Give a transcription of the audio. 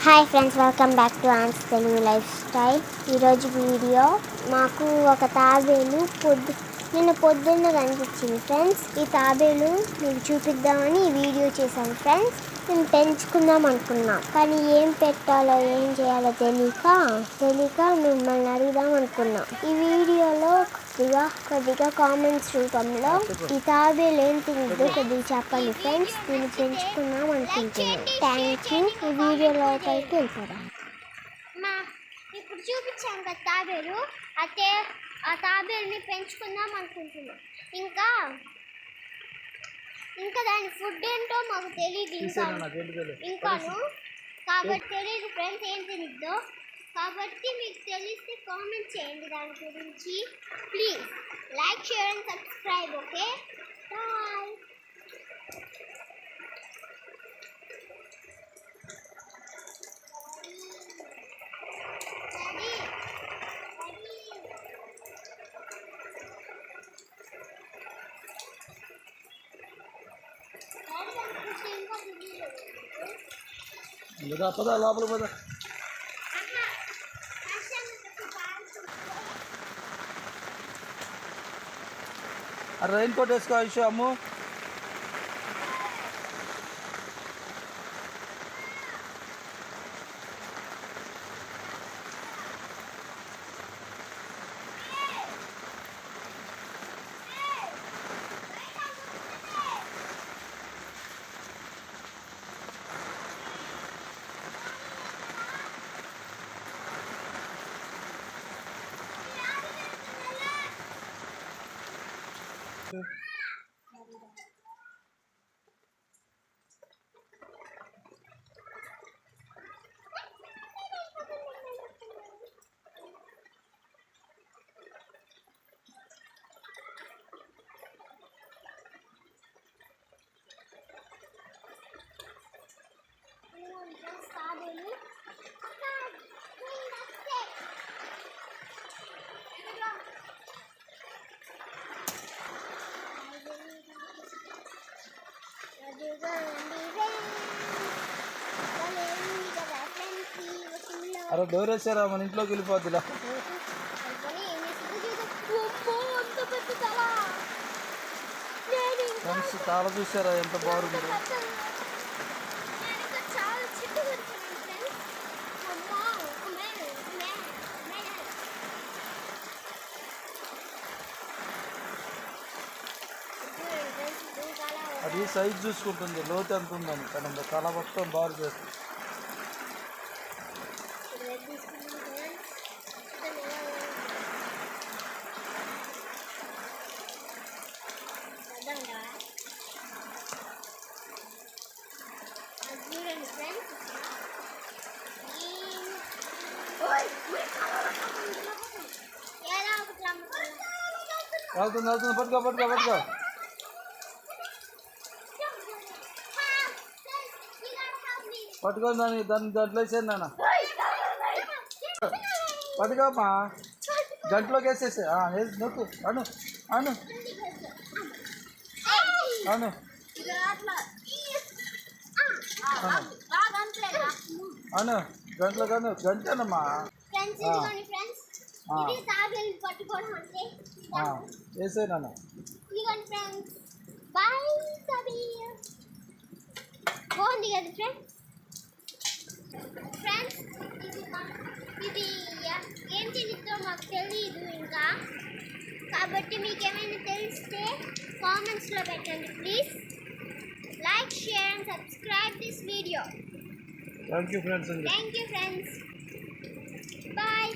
Hi friends, welcome back to Ann's Telugu lifestyle. ఈరోజు video మాకు ఒక తాబేలు నిన్న పొద్దున్న కనిపించింది ఫ్రెండ్స్. ఈ తాబేలు మీకు చూపిద్దామని ఈ వీడియో చేశాను ఫ్రెండ్స్. మేము పెంచుకుందాం అనుకున్నాం, కానీ ఏం పెట్టాలో ఏం చేయాలో తెలియక మిమ్మల్ని అడుగుదాం అనుకున్నాం. ఈ వీడియోలో కొద్దిగా కామెంట్స్ రూపంలో ఈ తాబేలు ఏం తిందో కొద్దిగా చెప్పండి ఫ్రెండ్స్. దీన్ని పెంచుకుందాం అనుకుంటున్నాం. Thank you. ఈ వీడియో లోపలికి వెళ్ళిపోదాం. ఇప్పుడు చూపించాను కదా తాబేలు, అయితే ఆ తాబేలుని పెంచుకుందాం అనుకుంటున్నాం. ఇంకా దాని ఫుడ్ ఏంటో మాకు తెలియదు ఇంకాను, కాబట్టి తెలియదు ఫ్రెండ్స్ ఏం తినిద్దో. కాబట్టి మీకు తెలిస్తే కామెంట్ చేయండి దాని గురించి. Please like, share and subscribe. Okay, bye. పద లోపల పద. రెయిన్ కోట్ వేసుకో ఇష్యూ అమ్ము. అరే డోర్ వేసారా, మన ఇంట్లోకి వెళ్ళిపోద్దిలా. ఫ్రెండ్స్ తాళ చూసారా ఎంత బాగుంది. అది సైజ్ చూసుకుంటుంది, లోతు ఎంత ఉందని. తన తల మొత్తం బాగా చేస్తుంది. వెళ్తుంది, పట్టుకో. పట్టుకొని దాంట్లో వేసేది నాన్న. పట్టుకోమ్మా, గంటలోకి వేసేసి నొక్కు. అను గంటనమ్మా. వేసే నాన్న. బాగుంది కదా ఫ్రెండ్స్. ఇది ఏం తినిద్దో మాకు తెలియదు ఇంకా, కాబట్టి మీకు ఏమైనా తెలిస్తే కామెంట్స్లో పెట్టండి please. Like, share and subscribe this video. Thank you friends. Bye.